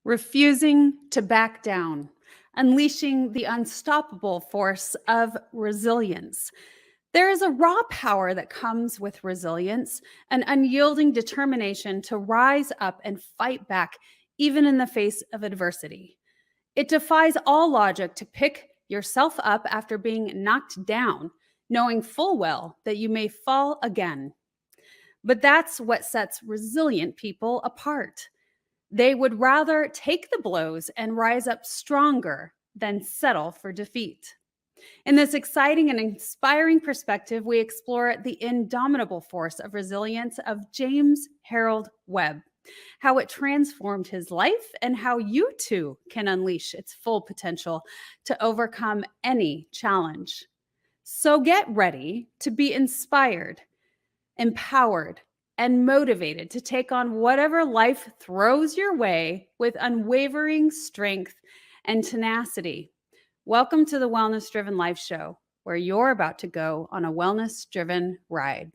refusing to back down, unleashing the unstoppable force of resilience. There is a raw power that comes with resilience, an unyielding determination to rise up and fight back, even in the face of adversity. It defies all logic to pick yourself up after being knocked down, knowing full well that you may fall again. But that's what sets resilient people apart. They would rather take the blows and rise up stronger than settle for defeat. In this exciting and inspiring perspective, we explore the indomitable force of resilience of James Harold Webb, how it transformed his life, and how you too can unleash its full potential to overcome any challenge. So get ready to be inspired, empowered, and motivated to take on whatever life throws your way with unwavering strength and tenacity. Welcome to the Wellness Driven Life Show, where you're about to go on a wellness driven ride.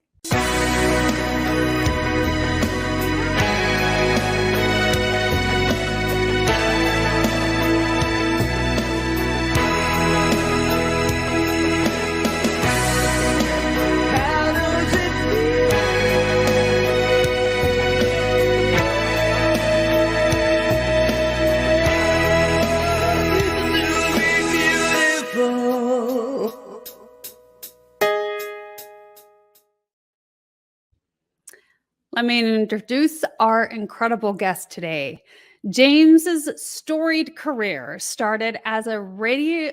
Let me introduce our incredible guest today. James's storied career started as a radiologic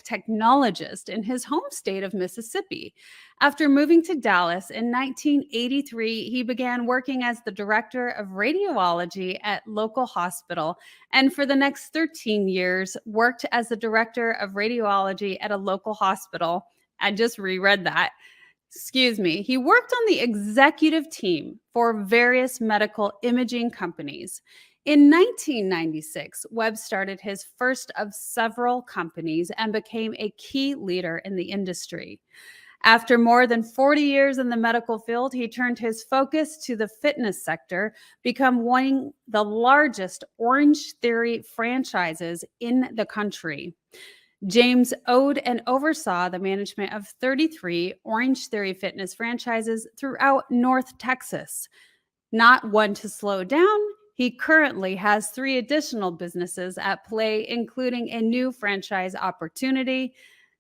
technologist in his home state of Mississippi. After moving to Dallas in 1983, he began working as the director of radiology at local hospital, and for the next 13 years worked as the director of radiology at a local hospital. I just reread that. He worked on the executive team for various medical imaging companies. In 1996, Webb started his first of several companies and became a key leader in the industry. After more than 40 years in the medical field, he turned his focus to the fitness sector, become one of the largest Orange Theory franchises in the country. James owned and oversaw the management of 33 Orange Theory fitness franchises throughout North Texas. Not one to slow down, he currently has 3 additional businesses at play, including a new franchise opportunity,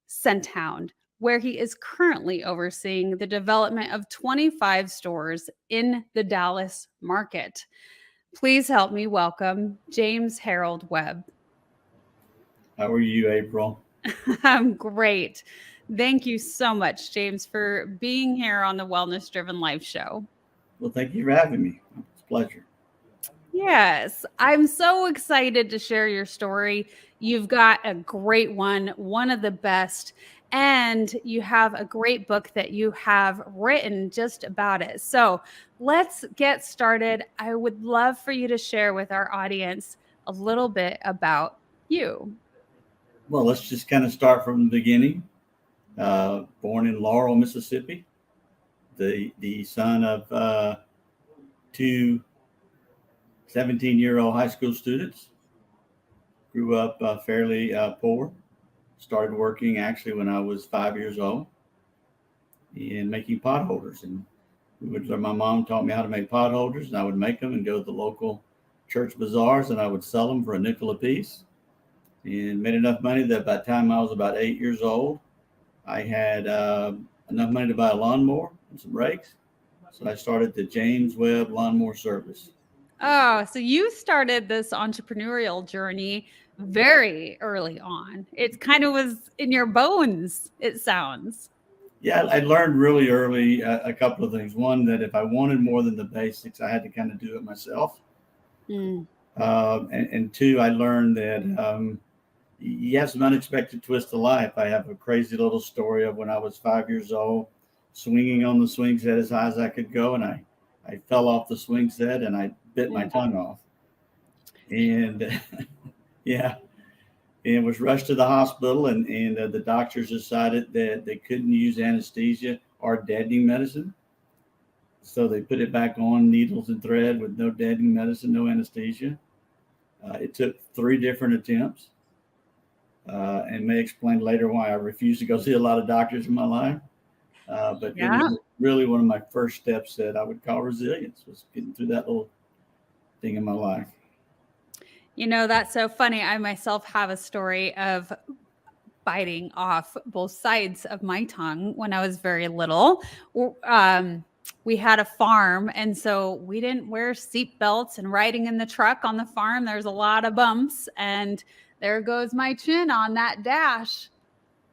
Scenthound, where he is currently overseeing the development of 25 stores in the Dallas market. Please help me welcome James Harold Webb. How are you, April? I'm great. Thank you so much, James, for being here on the Wellness Driven Life Show. Well, thank you for having me. It's a pleasure. Yes, I'm so excited to share your story. You've got a great one of the best, and you have a great book that you have written just about it. So let's get started. I would love for you to share with our audience a little bit about you. Well, let's just kind of start from the beginning. Born in Laurel, Mississippi, the son of 2 17-year-old high school students. Grew up fairly poor. Started working actually when I was 5 years old and making pot holders. And my mom taught me how to make pot holders, and I would make them and go to the local church bazaars, and I would sell them for a nickel a piece. And made enough money that by the time I was about 8 years old, I had enough money to buy a lawnmower and some rakes. So I started the James Webb Lawnmower Service. Oh, so you started this entrepreneurial journey very early on. It kind of was in your bones, it sounds. Yeah, I learned really early a couple of things. One, that if I wanted more than the basics, I had to kind of do it myself. And 2, I learned that you have some unexpected twists of life. I have a crazy little story of when I was 5 years old, swinging on the swing set as high as I could go, and I fell off the swing set and I bit my tongue off. And yeah, and was rushed to the hospital, and the doctors decided that they couldn't use anesthesia or deadening medicine. So they put it back on, needles and thread with no deadening medicine, no anesthesia. It took 3 different attempts, and may explain later why I refused to go see a lot of doctors in my life. But it Yeah. was really one of my first steps that I would call resilience, was getting through that little thing in my life. That's so funny. I myself have a story of biting off both sides of my tongue when I was very little. We had a farm, and so we didn't wear seat belts, and riding in the truck on the farm, there's a lot of bumps, and there goes my chin on that dash,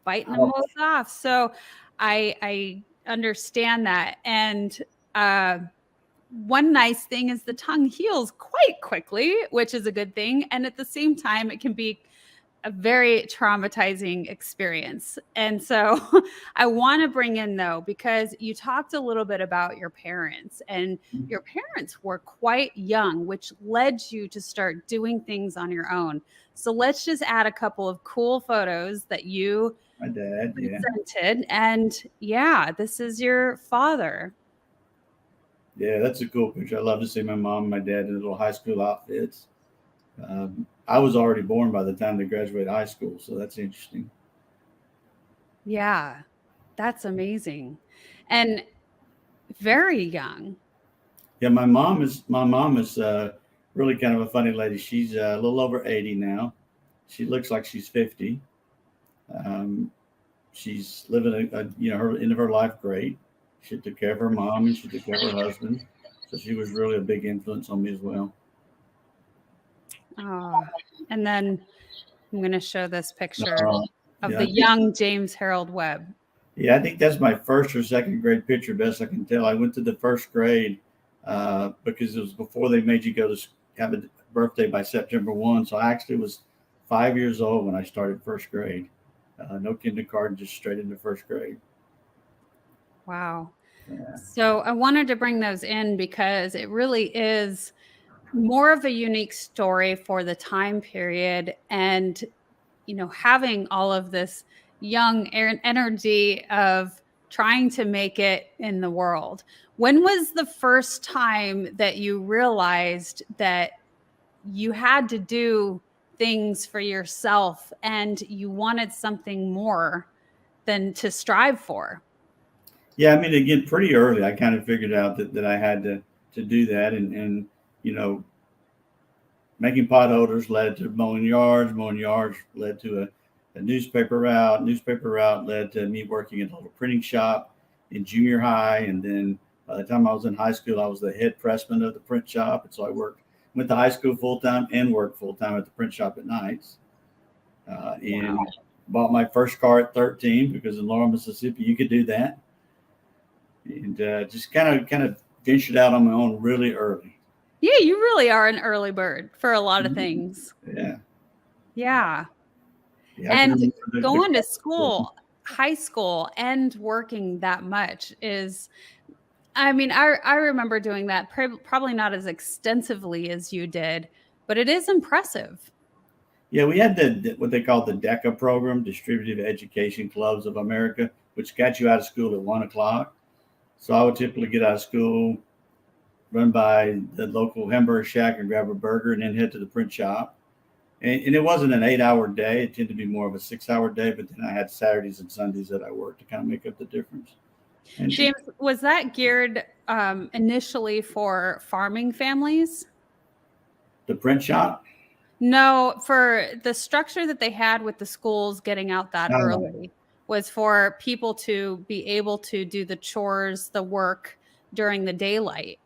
biting them both off. So I understand that. And one nice thing is the tongue heals quite quickly, which is a good thing. And at the same time, it can be a very traumatizing experience. And so I want to bring in, though, because you talked a little bit about your parents, and your parents were quite young, which led you to start doing things on your own. So let's just add a couple of cool photos that you My dad, yeah. presented. And yeah, this is your father. Yeah, that's a cool picture. I love to see my mom and my dad in little high school outfits. I was already born by the time they graduated high school, so that's interesting. Yeah, that's amazing. And very young. Yeah, my mom is really kind of a funny lady. She's a little over 80 now. She looks like she's 50. Um, she's living her end of her life great. She took care of her mom and she took care of her husband, so she was really a big influence on me as well. Oh, and then I'm going to show this picture Uh, of yeah, the young James Harold Webb. yeah, I think that's my first or second grade picture, best I can tell. I went to the first grade because it was before they made you go to have a birthday by September 1. So I actually was 5 years old when I started first grade. No kindergarten, just straight into first grade. Wow. Yeah. So I wanted to bring those in because it really is more of a unique story for the time period, and having all of this young energy of trying to make it in the world. When was the first time that you realized that you had to do things for yourself and you wanted something more than to strive for? Yeah, I mean, again, pretty early, I kind of figured out that I had to do that. And, you know, making pot holders led to mowing yards. Mowing yards led to a newspaper route. Newspaper route led to me working at a little printing shop in junior high. And then by the time I was in high school, I was the head pressman of the print shop. And so went to high school full time and worked full time at the print shop at nights. And Wow. bought my first car at 13 because in Laurel, Mississippi, you could do that. And just kind of ventured out on my own really early. Yeah, you really are an early bird for a lot of things. Yeah. Yeah. Yeah, I can And remember going to school, high school, and working that much is, I mean, I remember doing that, probably not as extensively as you did, but it is impressive. Yeah, we had what they call the DECA program, Distributive Education Clubs of America, which got you out of school at 1 o'clock. So I would typically get out of school, run by the local hamburger shack and grab a burger, and then head to the print shop. And it wasn't an 8 hour day; it tended to be more of a 6 hour day. But then I had Saturdays and Sundays that I worked to kind of make up the difference. And James, was that geared initially for farming families? the print shop. No, for the structure that they had with the schools getting out that Um, early was for people to be able to do the chores, the work during the daylight.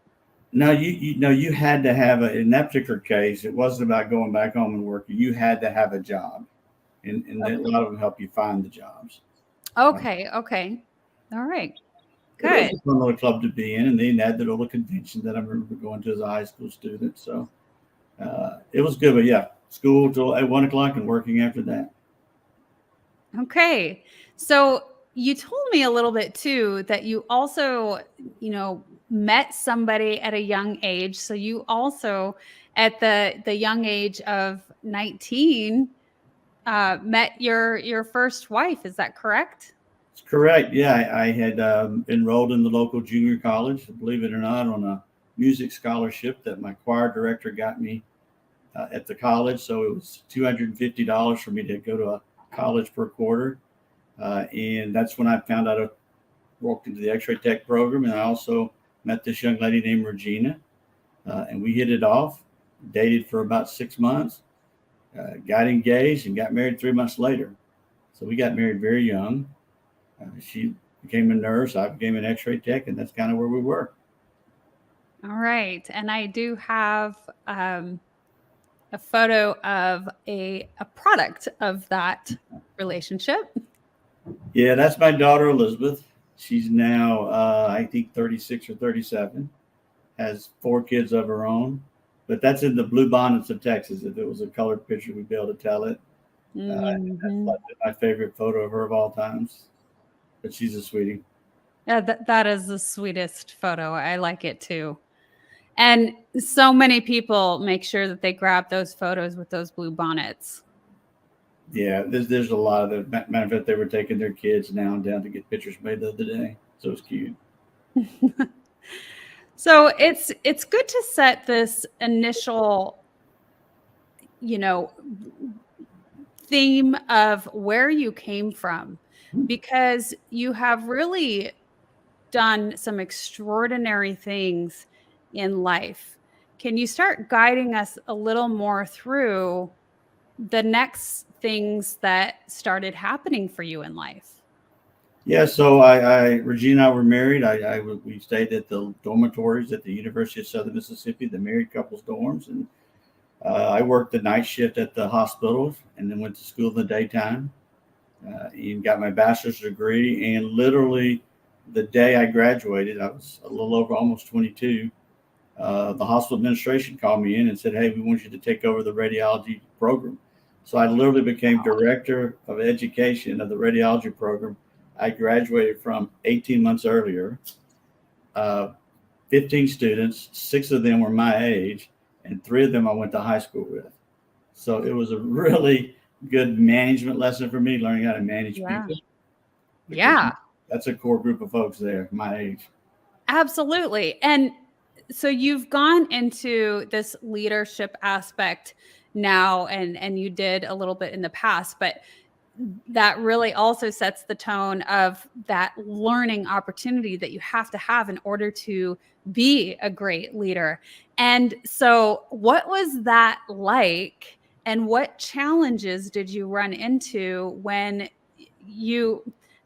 No, you know, you had to have in that particular case, it wasn't about going back home and working. You had to have a job, and a lot of them help you find the jobs. Okay, okay. All right. But it was Good. a fun little club to be in, and then had the little convention that I remember going to as a high school student. So it was good. But yeah, school till at 1 o'clock and working after that. Okay. So you told me a little bit too that you also, met somebody at a young age. So you also at the young age of 19 met your first wife. Is that correct? It's correct. Yeah, I had enrolled in the local junior college, believe it or not, on a music scholarship that my choir director got me at the college. So it was $250 for me to go to a college per quarter. And that's when I found out I walked into the X-ray tech program. And I also met this young lady named Regina. And we hit it off, dated for about 6 months, got engaged and got married 3 months later. So we got married very young. She became a nurse. I became an X-ray tech, and that's kind of where we were. All right. And I do have a photo of a product of that relationship. Yeah, that's my daughter, Elizabeth. She's now, I think, 36 or 37, has 4 kids of her own. But that's in the blue bonnets of Texas. If it was a colored picture, we'd be able to tell it. Mm-hmm. That's my favorite photo of her of all times. But she's a sweetie. Yeah, that is the sweetest photo. I like it too. And so many people make sure that they grab those photos with those blue bonnets. Yeah, there's a lot of them. Matter of fact, they were taking their kids now and down to get pictures made the other day. So it's cute. So it's good to set this initial, theme of where you came from, because you have really done some extraordinary things in life. Can you start guiding us a little more through the next things that started happening for you in life? Yeah, so Regina and I were married. We stayed at the dormitories at the University of Southern Mississippi, the married couples dorms, and I worked the night shift at the hospitals, and then went to school in the daytime, and got my bachelor's degree. And literally, the day I graduated, I was a little over almost 22. The hospital administration called me in and said, "Hey, we want you to take over the radiology program." So I literally became director of education of the radiology program. I graduated from 18 months earlier. 15 students, 6 of them were my age, and 3 of them I went to high school with. So it was a really good management lesson for me, learning how to manage people. Yeah. That's a core group of folks there, my age. Absolutely. And so you've gone into this leadership aspect now, and you did a little bit in the past, but that really also sets the tone of that learning opportunity that you have to have in order to be a great leader. And so what was that like, and what challenges did you run into when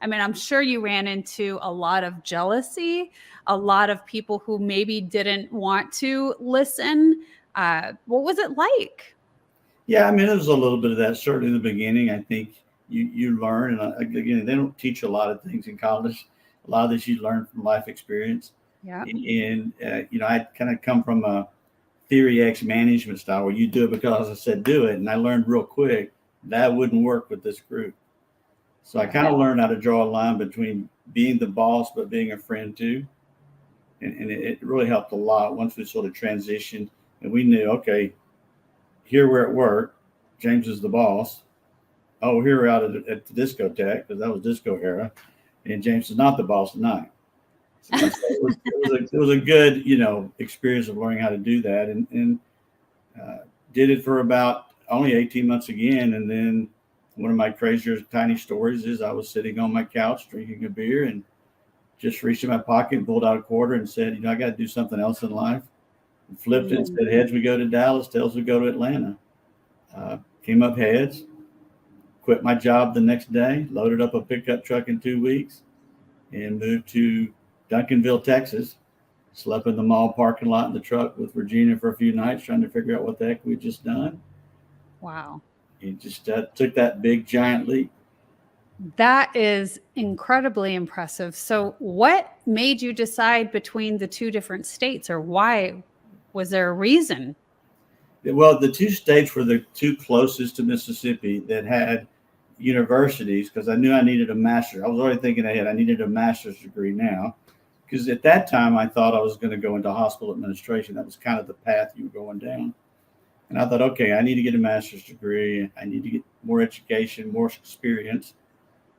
I'm sure you ran into a lot of jealousy, a lot of people who maybe didn't want to listen. What was it like? Yeah, I mean, there was a little bit of that certainly in the beginning. I think you learn, and again, they don't teach a lot of things in college. A lot of this you learn from life experience. Yeah. And I kind of come from a theory X management style where you do it because I said do it, and I learned real quick that wouldn't work with this group. So I kind of learned how to draw a line between being the boss but being a friend too, and it really helped a lot once we sort of transitioned and we knew, okay, here we're at work, James is the boss. Oh, here we're out at the discotheque, because that was disco era, and James is not the boss tonight. So it was a good experience of learning how to do that, and did it for about only 18 months again. And then one of my crazier tiny stories is I was sitting on my couch drinking a beer and just reached in my pocket and pulled out a quarter and said, I got to do something else in life. And flipped it and said, heads we go to Dallas, tails we go to Atlanta. Came up heads, quit my job the next day, loaded up a pickup truck in 2 weeks, and moved to Duncanville, Texas. Slept in the mall parking lot in the truck with Regina for a few nights, trying to figure out what the heck we'd just done. Wow. And just took that big giant leap. That is incredibly impressive. So what made you decide between the 2 different states, or why? Was there a reason? Well, the 2 states were the 2 closest to Mississippi that had universities, because I knew I needed a master's. I was already thinking ahead. I needed a master's degree now, because at that time I thought I was going to go into hospital administration. That was kind of the path you were going down. And I thought, okay, I need to get a master's degree. I need to get more education, more experience.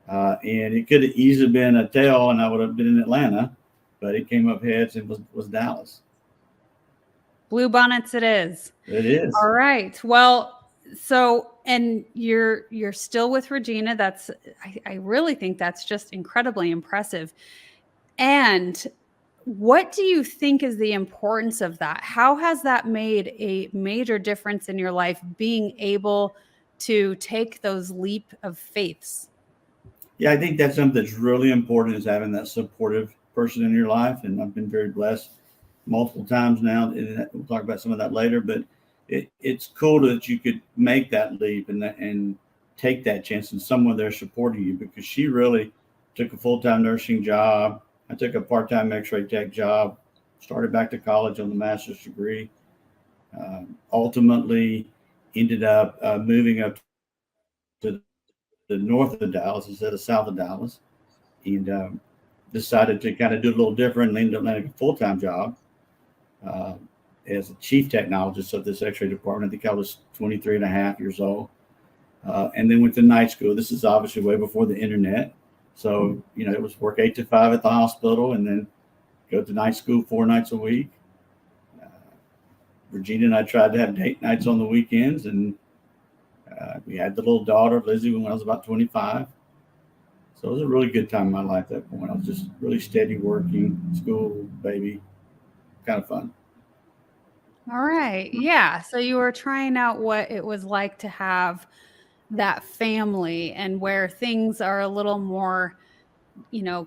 And it could have easily been a tail, and I would have been in Atlanta, but it came up heads and was Dallas. Blue bonnets it is. It is. All right. Well, so and you're still with Regina. That's I really think that's just incredibly impressive. And what do you think is the importance of that? How has that made a major difference in your life, being able to take those leap of faiths? Yeah, I think that's something that's really important, is having that supportive person in your life. And I've been very blessed multiple times now. And we'll talk about some of that later, but it's cool that you could make that leap and take that chance, and someone there supporting you, because she really took a full-time nursing job. I took a part-time x-ray tech job, started back to college on the master's degree, ultimately ended up moving up to the north of Dallas instead of south of Dallas, and decided to kind of do a little different, and ended up landing a full-time job uh, as a chief technologist of this x-ray department. I think I was 23 and a half years old. And then went to night school. This is obviously way before the internet. So, it was work 8 to 5 at the hospital, and then go to night school 4 nights a week. Regina and I tried to have date nights on the weekends, and we had the little daughter, Lizzie, when I was about 25. So it was a really good time in my life at that point. I was just really steady working, school, baby, kind of fun. All right. Yeah. So you were trying out what it was like to have that family, and where things are a little more,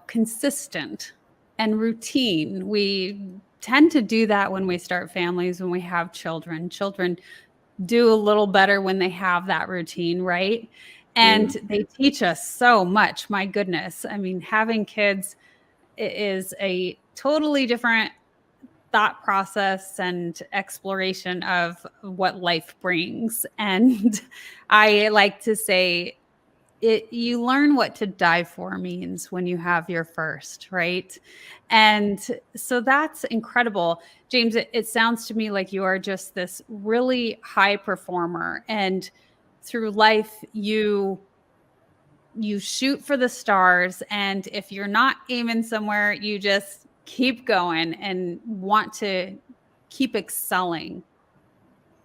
consistent and routine. We tend to do that when we start families, when we have children. Children do a little better when they have that routine, right? And they teach us so much. My goodness. I mean, having kids is a totally different thought process and exploration of what life brings. And I like to say, you learn what to die for means when you have your first, right? And so that's incredible. James, it sounds to me like you are just this really high performer, and through life you shoot for the stars, and if you're not aiming somewhere, you just keep going and want to keep excelling.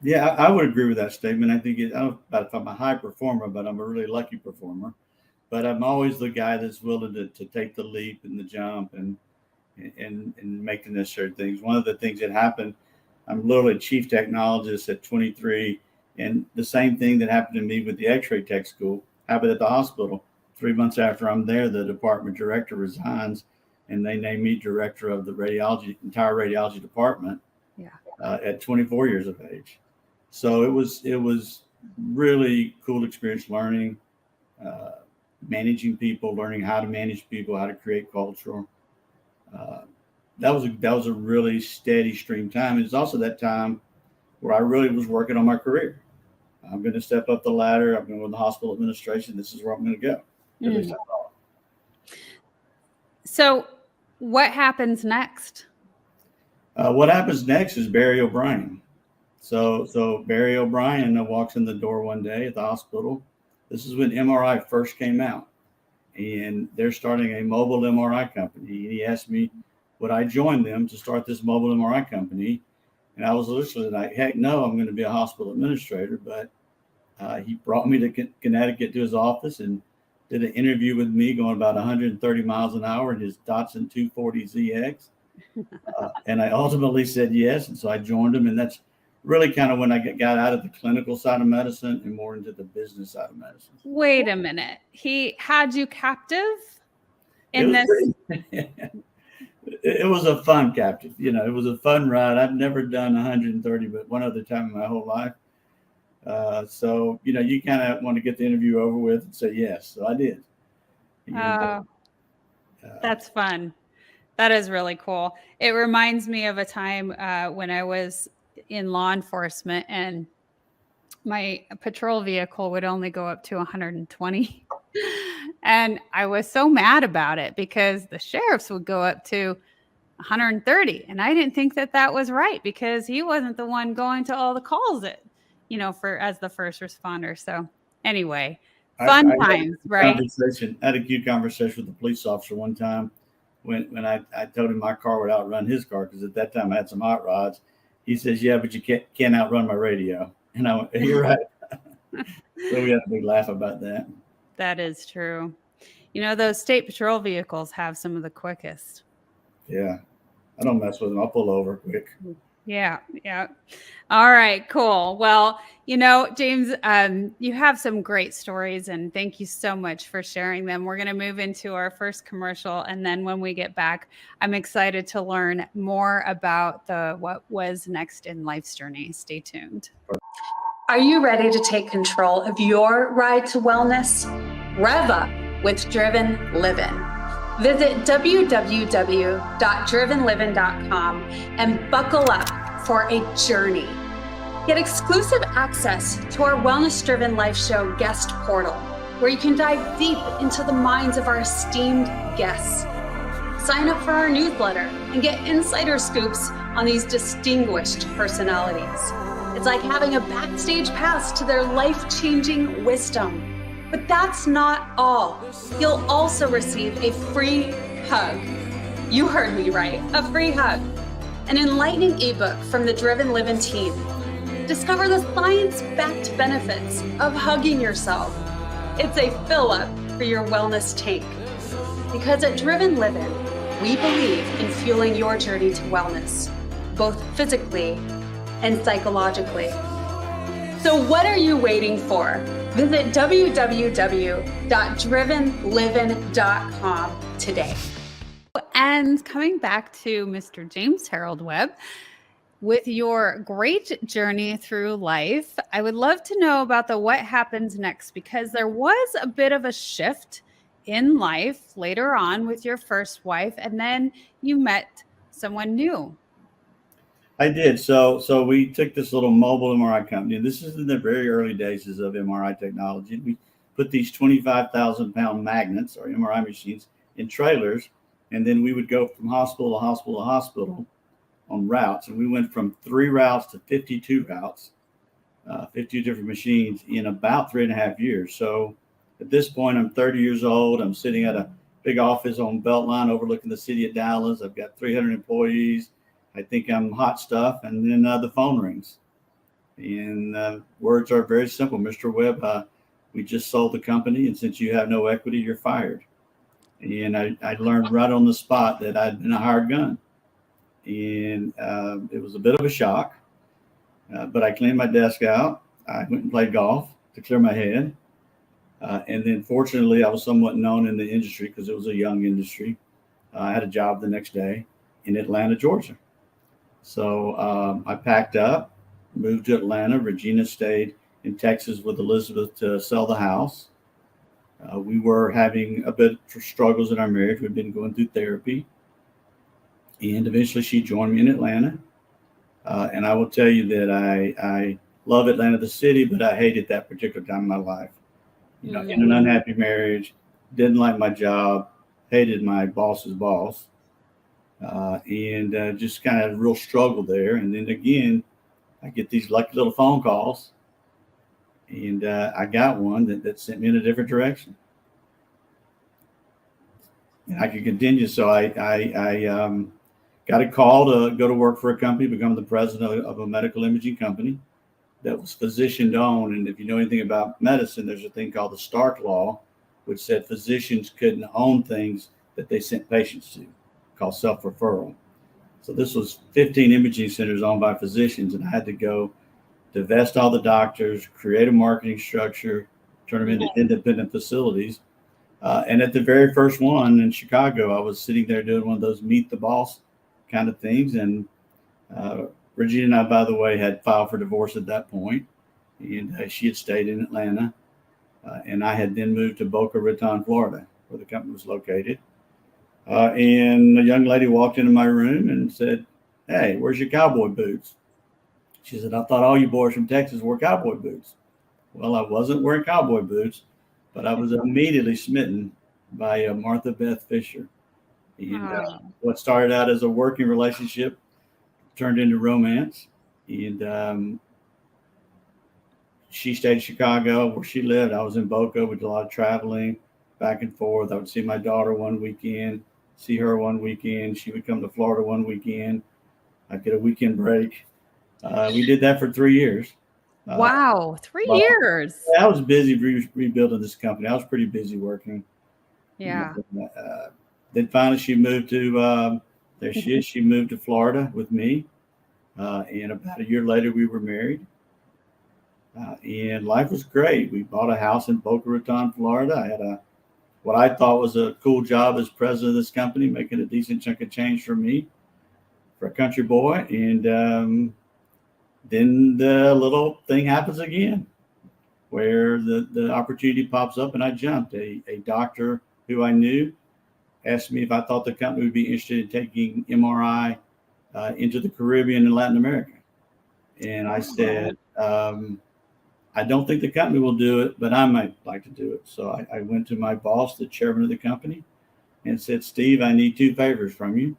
Yeah, I would agree with that statement. I think I don't know about if I'm a high performer, but I'm a really lucky performer. But I'm always the guy that's willing to take the leap and the jump, and make the necessary things. One of the things that happened, I'm literally chief technologist at 23, and the same thing that happened to me with the X-ray tech school happened at the hospital. 3 months after I'm there, the department director resigns, and they name me director of the entire radiology department. Yeah. At 24 years of age. So it was really cool experience, learning, managing people, learning how to manage people, how to create culture. That was a really steady stream time. It's also that time where I really was working on my career. I'm going to step up the ladder. I'm going to go to the hospital administration. This is where I'm going to go. At least I thought. So what happens next? What happens next is Barry O'Brien. So Barry O'Brien walks in the door one day at the hospital. This is when MRI first came out, and they're starting a mobile MRI company. And he asked me, would I join them to start this mobile MRI company? And I was literally like, heck no, I'm going to be a hospital administrator. But he brought me to Connecticut to his office and did an interview with me going about 130 miles an hour in his Datsun 240ZX. And I ultimately said yes. And so I joined him. And that's really kind of when I got out of the clinical side of medicine and more into the business side of medicine. Wait a minute. He had you captive in this? It was a fun captive. It was a fun ride. I've never done 130, but one other time in my whole life. So, you kind of want to get the interview over with and say yes. So I did. That's fun. That is really cool. It reminds me of a time when I was in law enforcement, and my patrol vehicle would only go up to 120. And I was so mad about it because the sheriff's would go up to 130. And I didn't think that that was right, because he wasn't the one going to all the calls as the first responder. So anyway, fun times, right? I had a cute conversation with the police officer one time when I told him my car would outrun his car, because at that time I had some hot rods. he says, yeah, but you can't outrun my radio. And I went, you're right. So we had a big laugh about that. That is true. You know, those state patrol vehicles have some of the quickest. Yeah. I don't mess with them. I'll pull over quick. Yeah. Yeah. All right, cool. Well, you know, James, you have some great stories, and thank you so much for sharing them. We're going to move into our first commercial, and then when we get back, I'm excited to learn more about what was next in life's journey. Stay tuned. Are you ready to take control of your ride to wellness? Rev up with Driven Living. Visit www.drivenliving.com and buckle up for a journey. Get exclusive access to our Wellness Driven Life Show guest portal, where you can dive deep into the minds of our esteemed guests. Sign up for our newsletter and get insider scoops on these distinguished personalities. It's like having a backstage pass to their life-changing wisdom. But that's not all. You'll also receive a free hug. You heard me right, a free hug. An enlightening ebook from the Driven Living team. Discover the science-backed benefits of hugging yourself. It's a fill-up for your wellness tank. Because at Driven Living, we believe in fueling your journey to wellness, both physically and psychologically. So what are you waiting for? Visit www.drivenliving.com today. And coming back to Mr. James Harold Webb, with your great journey through life, I would love to know about the what happens next, because there was a bit of a shift in life later on with your first wife, and then you met someone new. I did. So we took this little mobile MRI company. And this is in the very early days of MRI technology. We put these 25,000-pound magnets or MRI machines in trailers, and then we would go from hospital to hospital to hospital on routes. And we went from 3 routes to 52 routes, 50 different machines in about 3.5 years. So at this point, I'm 30 years old. I'm sitting at a big office on Beltline overlooking the city of Dallas. I've got 300 employees. I think I'm hot stuff. And then the phone rings. And words are very simple. Mr. Webb, we just sold the company, and since you have no equity, you're fired. And I learned right on the spot that I'd been a hired gun. And it was a bit of a shock. But I cleaned my desk out. I went and played golf to clear my head. And then fortunately, I was somewhat known in the industry because it was a young industry. I had a job the next day in Atlanta, Georgia. So I packed up, moved to Atlanta. Regina stayed in Texas with Elizabeth to sell the house. We were having a bit of struggles in our marriage. We'd been going through therapy. And eventually she joined me in Atlanta. And I will tell you that I love Atlanta, the city, but I hated that particular time in my life. You know, in an unhappy marriage, didn't like my job, hated my boss's boss. And just kind of real struggle there. And then again, I get these lucky little phone calls, and I got one that sent me in a different direction. And I could continue. So I got a call to go to work for a company, become the president of a medical imaging company that was physician owned. And if you know anything about medicine, there's a thing called the Stark Law, which said physicians couldn't own things that they sent patients to, called self-referral. So this was 15 imaging centers owned by physicians, and I had to go divest all the doctors, create a marketing structure, turn them into independent facilities. And at the very first one in Chicago, I was sitting there doing one of those meet the boss kind of things. And Regina and I, by the way, had filed for divorce at that point, and she had stayed in Atlanta. And I had then moved to Boca Raton, Florida, where the company was located. And a young lady walked into my room and said, "Hey, where's your cowboy boots?" She said, "I thought all you boys from Texas wore cowboy boots." Well, I wasn't wearing cowboy boots, but I was immediately smitten by Martha Beth Fisher. And what started out as a working relationship turned into romance. And she stayed in Chicago where she lived. I was in Boca. We did a lot of traveling back and forth. I would see my daughter one weekend, see her one weekend. She would come to Florida one weekend. I'd get a weekend break. We did that for 3 years. Wow, 3 Well, years. I was busy rebuilding this company. I was pretty busy working. Yeah. Then finally she moved to, there she is. She moved to Florida with me. And about a year later, we were married. And life was great. We bought a house in Boca Raton, Florida. I had what I thought was a cool job as president of this company, making a decent chunk of change for me, for a country boy. And then the little thing happens again, where the opportunity pops up, and I jumped. A doctor who I knew asked me if I thought the company would be interested in taking MRI into the Caribbean and Latin America. And I said, I don't think the company will do it, but I might like to do it. So I went to my boss, the chairman of the company, and said, Steve, I need 2 favors from you.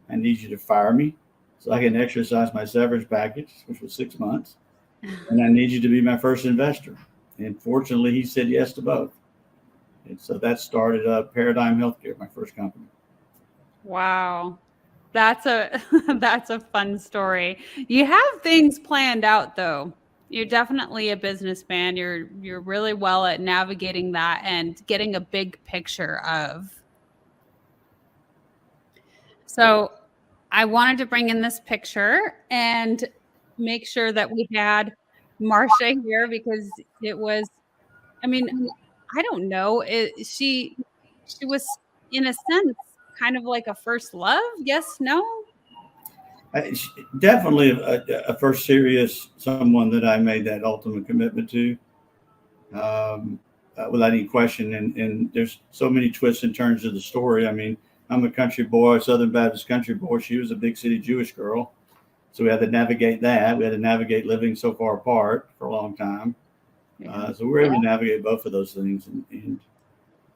I need you to fire me so I can exercise my severance package, which was 6 months. And I need you to be my first investor. And fortunately, he said yes to both. And so that started Paradigm Healthcare, my first company. Wow. That's a fun story. You have things planned out, though. You're definitely a businessman. You're really well at navigating that and getting a big picture of. So I wanted to bring in this picture and make sure that we had Marcia here, because it was, I mean, I don't know. She was, in a sense, kind of like a first love. Yes, no? Definitely a first serious someone that I made that ultimate commitment to, without any question. And there's so many twists and turns of the story. I mean, I'm a country boy, Southern Baptist country boy. She was a big city Jewish girl. So we had to navigate that. We had to navigate living so far apart for a long time. So we were able to navigate both of those things, and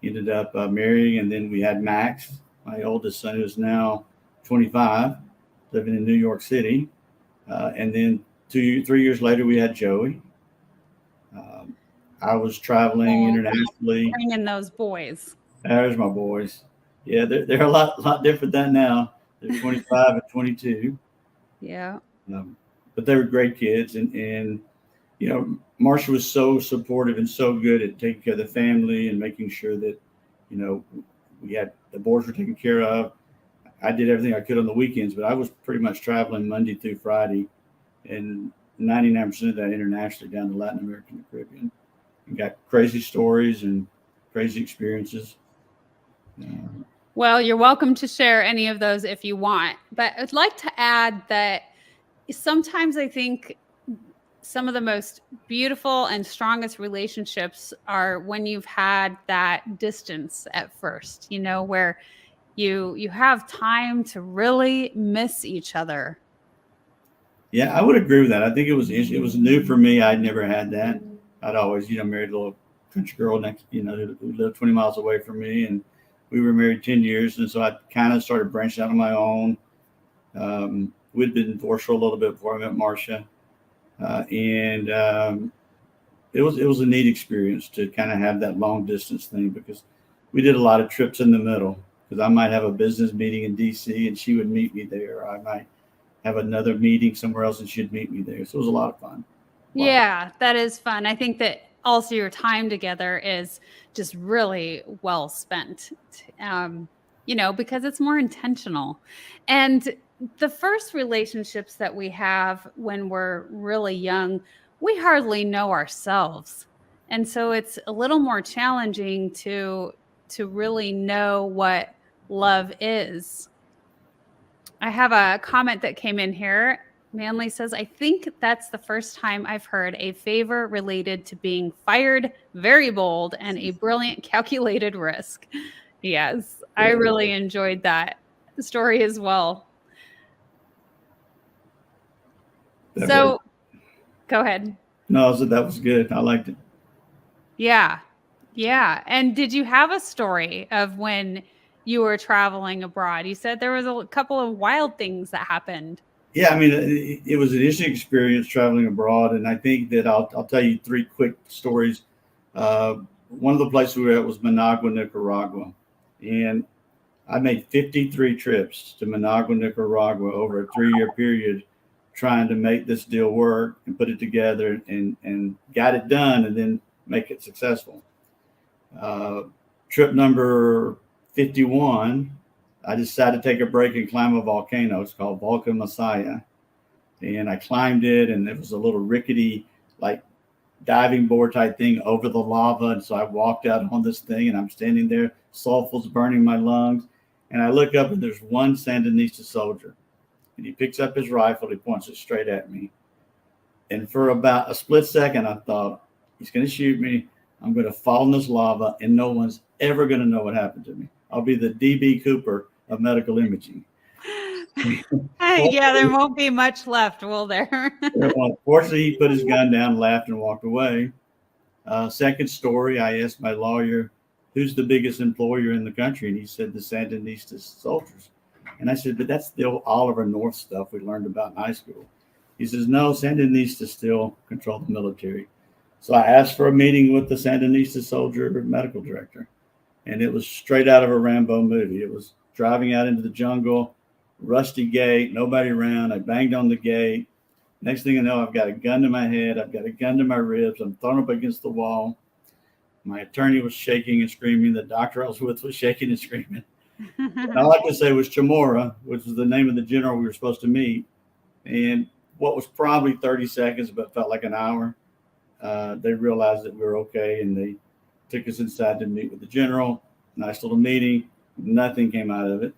ended up marrying. And then we had Max, my oldest son, who's now 25, living in New York City. And then 3 years later, we had Joey. I was traveling internationally. Bringing those boys. There's my boys. Yeah, they're a lot different than now. They're 25 and 22. Yeah. But they were great kids. And you know, Marcia was so supportive and so good at taking care of the family and making sure that, you know, we had the boys were taken care of. I did everything I could on the weekends, but I was pretty much traveling Monday through Friday, and 99% of that internationally down to Latin America and the Caribbean. And got crazy stories and crazy experiences. Well, you're welcome to share any of those if you want. But I'd like to add that sometimes I think some of the most beautiful and strongest relationships are when you've had that distance at first, you know, where you have time to really miss each other. Yeah, I would agree with that. I think it was new for me. I'd never had that. I'd always, you know, married a little country girl next, you know, who lived 20 miles away from me, and we were married 10 years. And so I kind of started branching out on my own. We'd been divorced for a little bit before I met Marcia. And it was a neat experience to kind of have that long distance thing, because we did a lot of trips in the middle, because I might have a business meeting in DC and she would meet me there. I might have another meeting somewhere else and she'd meet me there. So it was a lot of fun. Yeah, that is fun. I think that also your time together is just really well spent, you know, because it's more intentional. And the first relationships that we have when we're really young, we hardly know ourselves. And so it's a little more challenging to really know what love is. I have a comment that came in here. Manley says, I think that's the first time I've heard a favor related to being fired, very bold, and a brilliant calculated risk. Yes, I really enjoyed that story as well. So go ahead. No, so that was good. I liked it. Yeah. Yeah. And did you have a story of when you were traveling abroad? You said there was a couple of wild things that happened. Yeah, I mean, it was an interesting experience traveling abroad, and I think that I'll tell you 3 quick stories. One of the places we were at was Managua, Nicaragua, and I made 53 trips to Managua, Nicaragua over a 3-year period trying to make this deal work and put it together and got it done and then make it successful. Trip number 51, I decided to take a break and climb a volcano. It's called Volcan Messiah. And I climbed it, and it was a little rickety, like diving board type thing over the lava. And so I walked out on this thing, and I'm standing there, sulfur's burning my lungs. And I look up, and there's one Sandinista soldier. And he picks up his rifle, he points it straight at me. And for about a split second, I thought, he's going to shoot me. I'm going to fall in this lava, and no one's ever going to know what happened to me. I'll be the DB Cooper of medical imaging. Yeah, there won't be much left, will there? Fortunately, he put his gun down, laughed, and walked away. Second story, I asked my lawyer, who's the biggest employer in the country? And he said the Sandinista soldiers. And I said, but that's the Oliver North stuff we learned about in high school. He says, no, Sandinistas still control the military. So I asked for a meeting with the Sandinista soldier medical director. And it was straight out of a Rambo movie. It was driving out into the jungle, rusty gate, nobody around. I banged on the gate. Next thing I know, I've got a gun to my head. I've got a gun to my ribs. I'm thrown up against the wall. My attorney was shaking and screaming. The doctor I was with was shaking and screaming. And all I could say was Chamorro, which was the name of the general we were supposed to meet. And what was probably 30 seconds, but felt like an hour, they realized that we were okay. And they took us inside to meet with the general. Nice little meeting. Nothing came out of it.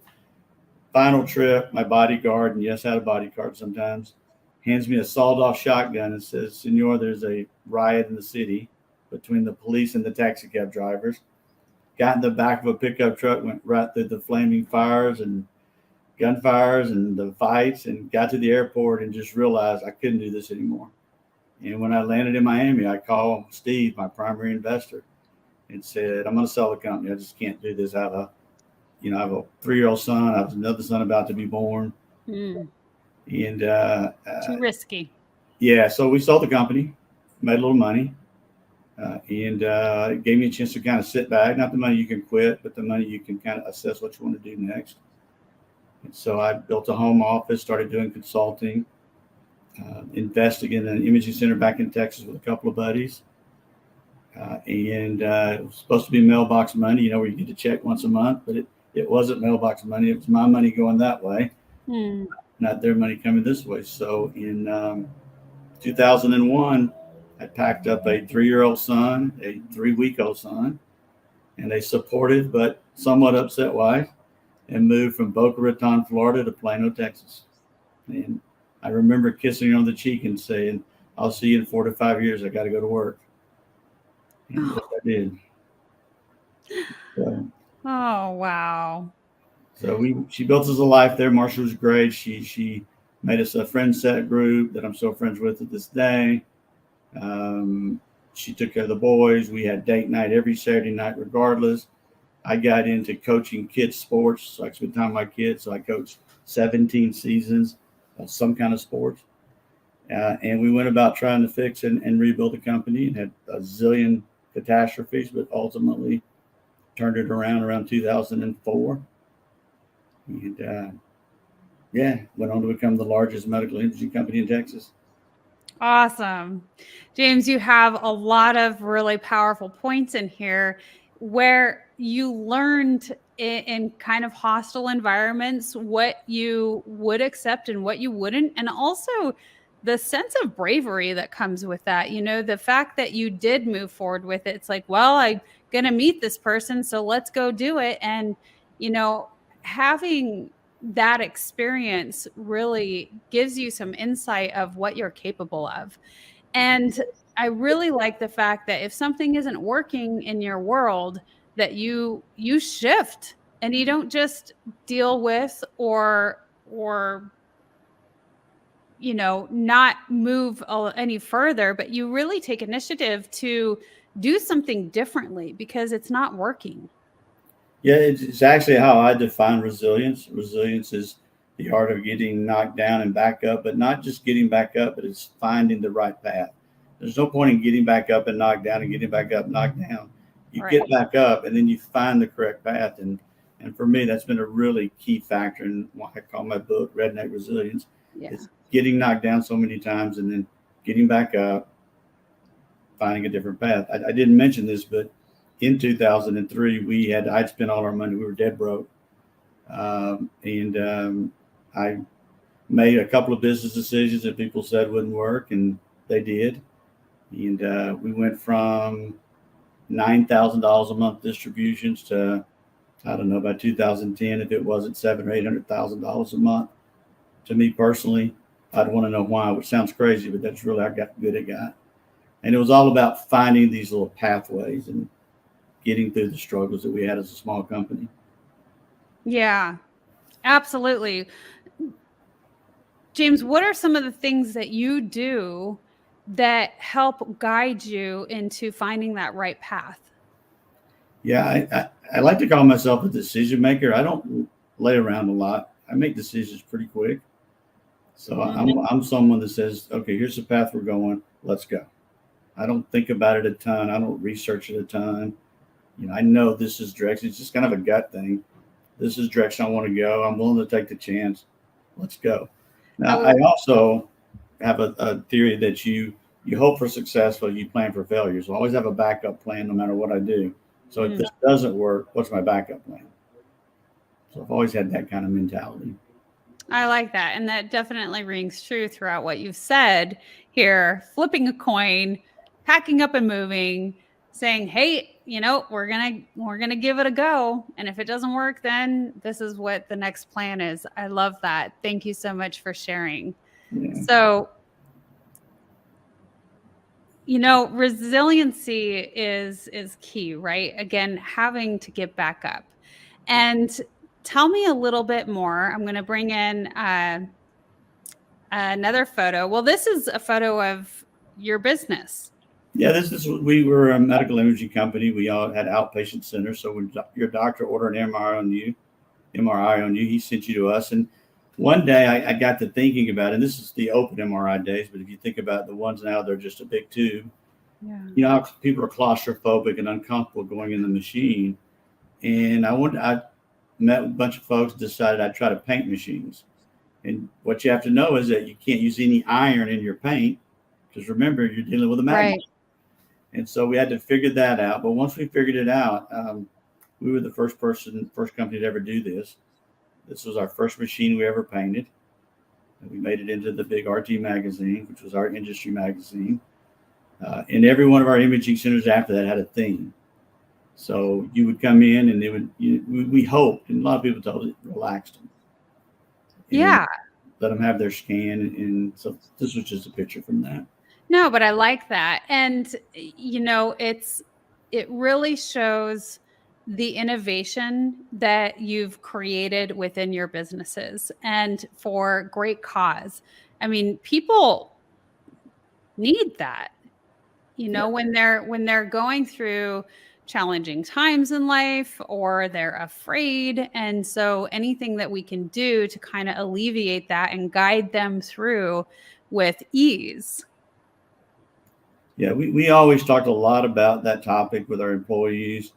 Final trip, my bodyguard, and yes, I had a bodyguard sometimes, hands me a sawed-off shotgun and says, Senor, there's a riot in the city between the police and the taxi cab drivers. Got in the back of a pickup truck, went right through the flaming fires and gunfires and the fights, and got to the airport and just realized I couldn't do this anymore. And when I landed in Miami, I called Steve, my primary investor, and said, I'm going to sell the company. I just can't do this. I have a 3-year-old son. I have another son about to be born. And too risky. Yeah. So we sold the company, made a little money, and it gave me a chance to kind of sit back. Not the money you can quit, but the money you can kind of assess what you want to do next. And so I built a home office, started doing consulting, investing in an imaging center back in Texas with a couple of buddies. And it was supposed to be mailbox money, where you get a check once a month, but it wasn't mailbox money. It was my money going that way, not their money coming this way. So in 2001, I packed up a 3-year-old son, a 3-week-old son, and a supportive but somewhat upset wife, and moved from Boca Raton, Florida to Plano, Texas. And I remember kissing her on the cheek and saying, I'll see you in 4 to 5 years. I got to go to work. And I did. So, oh, wow. So she built us a life there. Marsha was great. She made us a friend set group that I'm still friends with to this day. She took care of the boys. We had date night every Saturday night, regardless. I got into coaching kids sports, so I could spend time with my kids. So I coached 17 seasons of some kind of sports. And we went about trying to fix and rebuild the company, and had a zillion catastrophes, but ultimately turned it around 2004. And went on to become the largest medical imaging company in Texas. Awesome. James, you have a lot of really powerful points in here where you learned in kind of hostile environments what you would accept and what you wouldn't, and also the sense of bravery that comes with that. The fact that you did move forward with it. It's like, well, I'm going to meet this person, so let's go do it. And, having that experience really gives you some insight of what you're capable of. And I really like the fact that if something isn't working in your world, that you shift and you don't just deal with or not move any further, but you really take initiative to do something differently because it's not working. Yeah, it's actually how I define resilience. Resilience is the art of getting knocked down and back up, but not just getting back up, but it's finding the right path. There's no point in getting back up and knocked down and getting back up, knocked down. You right. Get back up and then you find the correct path. And for me, that's been a really key factor in what I call my book, Redneck Resilience. Yeah. It's getting knocked down so many times and then getting back up, finding a different path. I didn't mention this, but in 2003, I'd spent all our money. We were dead broke. I made a couple of business decisions that people said wouldn't work, and they did. And we went from $9,000 a month distributions to, I don't know, by 2010, if it wasn't $700,000 or $800,000 a month. To me personally, I'd want to know why, which sounds crazy, but that's really how good it got. And it was all about finding these little pathways and getting through the struggles that we had as a small company. Yeah, absolutely. James, what are some of the things that you do that help guide you into finding that right path? Yeah, I like to call myself a decision maker. I don't lay around a lot. I make decisions pretty quick. So I'm someone that says, okay, here's the path we're going. Let's go. I don't think about it a ton. I don't research it a ton. I know this is direction. It's just kind of a gut thing. This is direction I want to go. I'm willing to take the chance. Let's go. Now, I also have a theory that you hope for success, but you plan for failure. So I always have a backup plan no matter what I do. So if this doesn't work, what's my backup plan? So I've always had that kind of mentality. I like that. And that definitely rings true throughout what you've said here. Flipping a coin, packing up and moving, saying, hey, we're gonna give it a go. And if it doesn't work, then this is what the next plan is. I love that. Thank you so much for sharing. Yeah. So, resiliency is key, right? Again, having to get back up. And tell me a little bit more. I'm going to bring in another photo. Well, this is a photo of your business. Yeah, we were a medical imaging company. We all had outpatient centers. So when your doctor ordered an MRI on you, he sent you to us. And one day I got to thinking about it. And this is the open MRI days, but if you think about the ones now, they're just a big tube. Yeah. How people are claustrophobic and uncomfortable going in the machine. And I met with a bunch of folks, decided I'd try to paint machines. And what you have to know is that you can't use any iron in your paint, because remember, you're dealing with a magnet. Right. And so we had to figure that out. But once we figured it out, we were the first company to ever do this. This was our first machine we ever painted. And we made it into the big RT magazine, which was our industry magazine. And every one of our imaging centers after that had a theme. So you would come in and we hoped, and a lot of people told us it relaxed them. Yeah. Let them have their scan. And so this was just a picture from that. No, but I like that. And, it really shows the innovation that you've created within your businesses and for great cause. I mean, people need that, when they're going through challenging times in life or they're afraid. And so anything that we can do to kind of alleviate that and guide them through with ease. Yeah, we always talked a lot about that topic with our employees.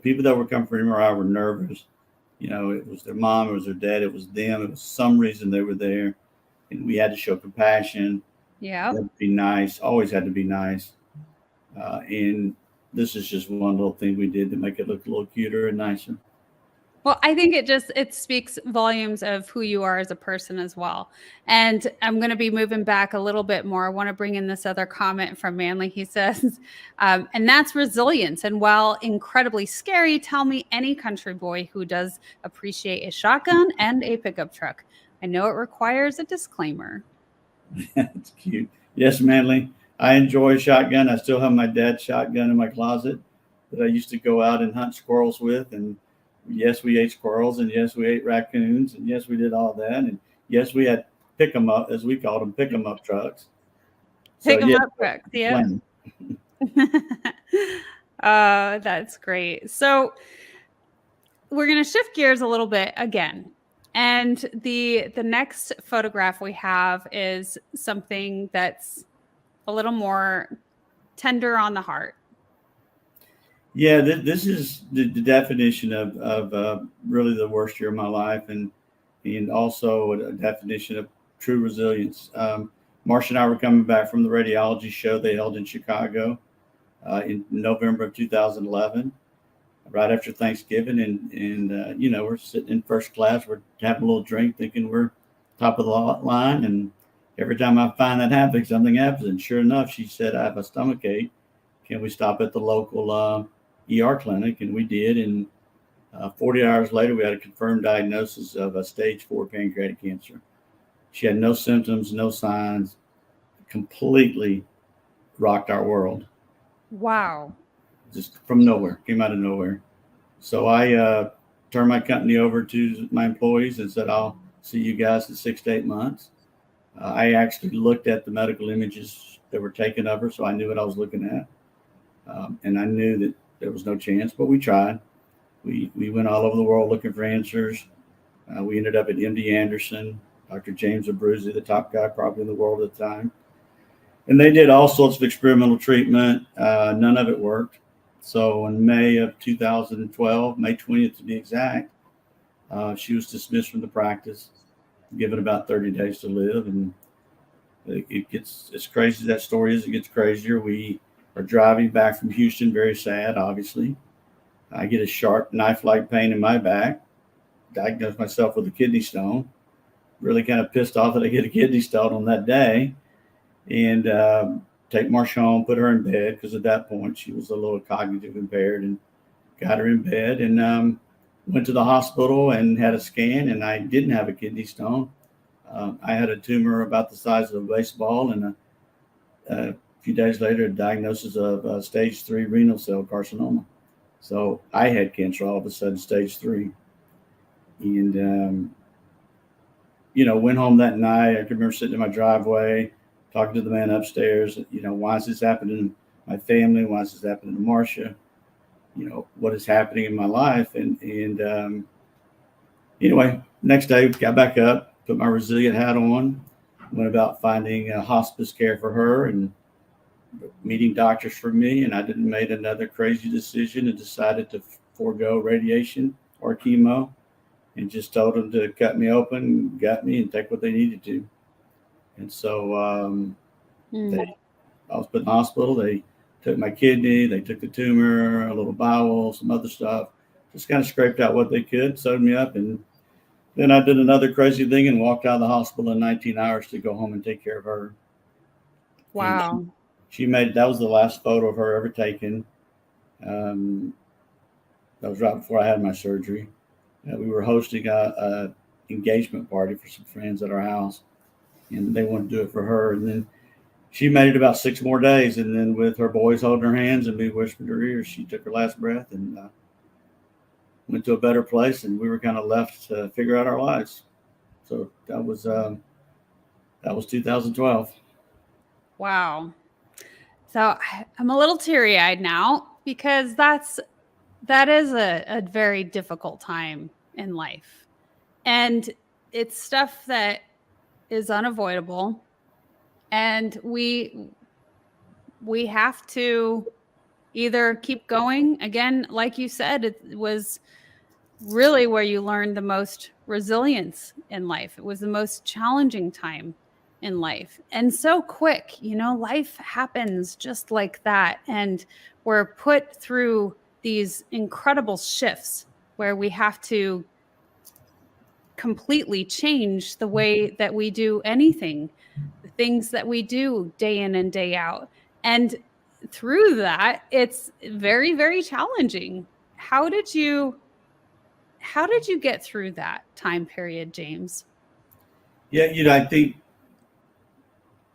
People that were coming for MRI were nervous. It was their mom, it was their dad, it was them. It was some reason they were there. And we had to show compassion. Yeah. Be nice, always had to be nice. And this is just one little thing we did to make it look a little cuter and nicer. Well, I think it speaks volumes of who you are as a person as well. And I'm going to be moving back a little bit more. I want to bring in this other comment from Manley. He says, and that's resilience. And while incredibly scary, tell me any country boy who does appreciate a shotgun and a pickup truck. I know it requires a disclaimer. That's cute. Yes, Manley. I enjoy a shotgun. I still have my dad's shotgun in my closet that I used to go out and hunt squirrels with. And yes, we ate squirrels, and yes, we ate raccoons, and yes, we did all that. And yes, we had pick 'em up, as we called them, pick 'em up trucks. Pick 'em up trucks, yeah. That's great. So we're going to shift gears a little bit again. And the next photograph we have is something that's a little more tender on the heart. Yeah, this is the definition of really the worst year of my life, and also a definition of true resilience. Marcia and I were coming back from the radiology show they held in Chicago in November of 2011, right after Thanksgiving. And we're sitting in first class. We're having a little drink thinking we're top of the line. And every time I find that happening, something happens. And sure enough, she said, I have a stomach ache. Can we stop at the local ER clinic? And we did. And 40 hours later, we had a confirmed diagnosis of a stage 4 pancreatic cancer. She had no symptoms, no signs, completely rocked our world. Wow. Just from nowhere, came out of nowhere. So I turned my company over to my employees and said, I'll see you guys in 6 to 8 months. I actually looked at the medical images that were taken of her, so I knew what I was looking at. And I knew that there was no chance, but we tried. We went all over the world looking for answers. We ended up at MD Anderson, Dr. James Abruzzi, the top guy probably in the world at the time. And they did all sorts of experimental treatment. None of it worked. So in May of 2012, May 20th to be exact, she was dismissed from the practice, given about 30 days to live. And it gets, as crazy as that story is, it gets crazier. We are driving back from Houston, very sad, obviously. I get a sharp knife-like pain in my back, diagnosed myself with a kidney stone. Really kind of pissed off that I get a kidney stone on that day. And take Marcia home, put her in bed, because at that point she was a little cognitive impaired, and got her in bed and went to the hospital and had a scan, and I didn't have a kidney stone. I had a tumor about the size of a baseball, and a few days later, a diagnosis of stage 3 renal cell carcinoma. So I had cancer all of a sudden, stage 3. And, went home that night. I can remember sitting in my driveway, talking to the man upstairs, why is this happening to my family? Why is this happening to Marcia? What is happening in my life? And anyway, next day, got back up, put my resilient hat on, went about finding hospice care for her and meeting doctors for me. And I didn't make another crazy decision and decided to forego radiation or chemo, and just told them to cut me open, gut me, and take what they needed to. And so I was put in the hospital. They took my kidney, they took the tumor, a little bowel, some other stuff, just kind of scraped out what they could, sewed me up. And then I did another crazy thing and walked out of the hospital in 19 hours to go home and take care of her. Wow. She made, that was the last photo of her ever taken. That was right before I had my surgery. We were hosting a engagement party for some friends at our house, and they wanted to do it for her. And then she made it about 6 more days. And then with her boys holding her hands and me whispering in her ear, she took her last breath and went to a better place. And we were kind of left to figure out our lives. So that was 2012. Wow. So I'm a little teary-eyed now, because that is a very difficult time in life. And it's stuff that is unavoidable. And we have to either keep going. Again, like you said, it was really where you learned the most resilience in life. It was the most challenging time in life. And so quick, life happens just like that. And we're put through these incredible shifts where we have to completely change the way that we do anything, the things that we do day in and day out. And through that, it's very, very challenging. How did you get through that time period, James? Yeah, I think